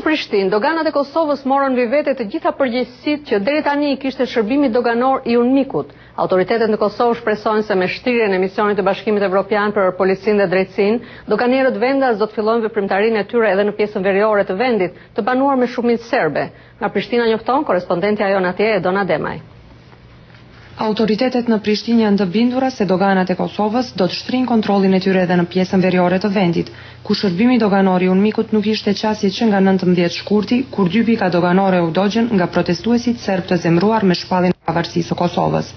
Prishtinë, doganat e Kosovës morën mbi vete të gjitha përgjegjësitë që deri tani i kishte shërbimi doganor i UNMIK-ut. Autoritetet në Kosovë shpresojnë se me shtirjen e misionit të Bashkimit Evropian për policinë dhe drejtsinë, doganierët vendas do të fillojnë veprimtarinë e tyre edhe në pjesën veriore të vendit, të banuar me shumicë serbe. Nga Prishtina njofton korrespondentja jon atje Edona Demaj. Autoritetet në Prishtinë janë të bindura se doganat e Kosovës do të shtrinë kontrollin e tyre edhe në pjesën veriore të vendit, ku shërbimi doganor i UNMIK-ut nuk ishte qasje që nga 19 shkurti, kur 2 pika doganore u dogjën nga protestuesit serb të zemruar me shpalljen e pavarësisë së Kosovës.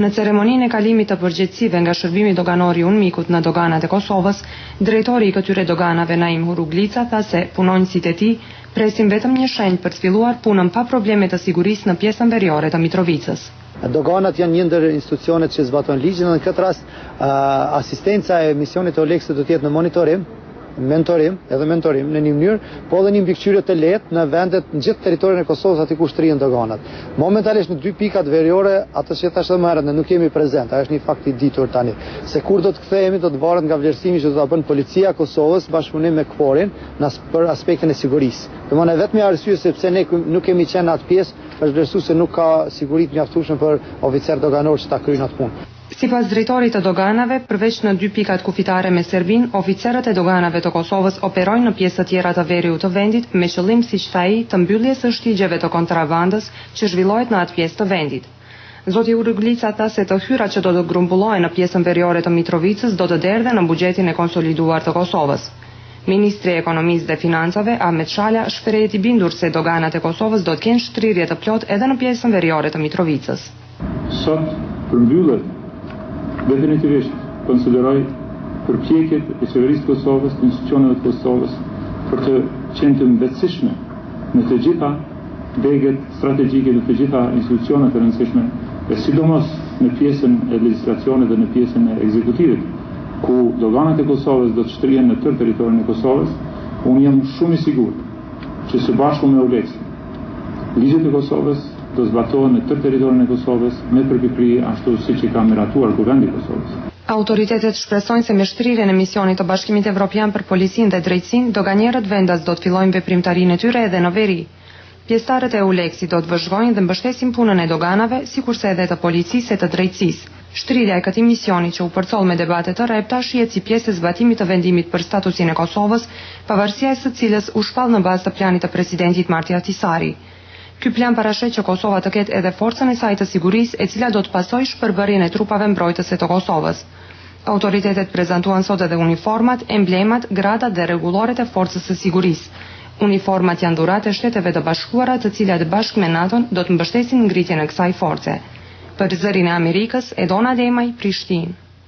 Në ceremoninë e kalimit të përgjegjësive nga shërbimi doganor i UNMIK-ut në doganat e Kosovës, drejtori i këtyre doganave Naim Huruglica tha se punonjësit e tij presin vetëm një shenjë për të filluar punën pa probleme të sigurisë në pjesën veriore të Mitrovicës. Doganat janë një ndër institucionet që zbatojnë ligjin, në këtë rast asistenca e misionit të OLEX-it do të jetë në monitorim, mentorim në një mënyrë, po edhe një mbikëqyrje të lehtë në vendet në gjithë territorin e Kosovës aty ku shtrihen doganat. Momentalisht në 2 pikat veriore, ato që thashë më herët, ne nuk jemi prezent, ajo është një fakt i ditur tani. Se kur do të kthehemi do të varet nga vlerësimi që do ta bën policia e Kosovës bashkëpunim me KFOR-in për aspektin e sigurisë. Domthonë vetëm arsye sepse ne nuk kemi qenë atë pjesë, është vlerësuar se nuk ka siguri të mjaftueshme për oficer doganor që ta kryejnë atë punë. Sipas drejtorit të doganave, përveç në 2 pikat kufitare me Serbinë, oficerët e doganave të Kosovës operojnë në pjesë të tjera të veriut të vendit me qëllim, siç tha ai, të mbylljes së shtigjeve të kontrabandës që zhvillohet në atë pjesë të vendit. Zoti Huruglica tha se të hyrat që do të grumbullohen në pjesën veriore të Mitrovicës do të derdhen në buxhetin e konsoliduar të Kosovës. Ministri i Ekonomisë dhe Financave, Ahmet Shala, shprehet i bindur se doganat e Kosovës do të kenë shtrirje të plotë edhe në pjesën veriore të Mitrovicës. Sot përmbyllet definitivisht konsideroj përpjekjet e qeverisë të Kosovës, të institucioneve të Kosovës për të qenë të mbetësishme në të gjitha deget strategjike dhe të gjitha institucionet e rëndësishme, e sidomos në pjesën e legjislacionit dhe në pjesën e ekzekutivit, ku doganat e Kosovës do të shtrihen në tërë territorin e Kosovës. Unë jam shumë i sigurt që së bashku me OLEX-in, ligjet e Kosovës do zbatohen në tërë territorin e Kosovës me përpikri ashtu siç i ka miratuar kuvendi i Kosovës. Autoritetet shpresojnë se me shtrirjen e misionit të Bashkimit Evropian për policinë dhe drejtsinë, doganierët vendas do të fillojnë veprimtarinë e tyre edhe në veri. Pjesëtarët e OLEX-it do të vëzhgojnë dhe mbështesin punën e doganave, sikurse edhe të policisë e të drejtësisë. Shtrirja e këtij misioni që u përcoll me debate të rrepta shihet si pjesë e zbatimit të vendimit për statusin e Kosovës, pavarësia e së cilës u shpall në bazë të planit të presidentit Marti Ahtisari. Ky plan parashet që Kosova të ketë edhe forcën e saj të sigurisë, e cila do të pasojë shpërbërjen e trupave mbrojtëse të Kosovës. Autoritetet prezantuan sot edhe uniformat, emblemat, gradat dhe rregulloret e forcës së sigurisë. Uniformat janë dhuratë e Shteteve të Bashkuara, të cilat bashkë me NATO-n do të mbështesin ngritjen e kësaj force. Për zërin e Amerikës, Edona Demaj, Prishtinë.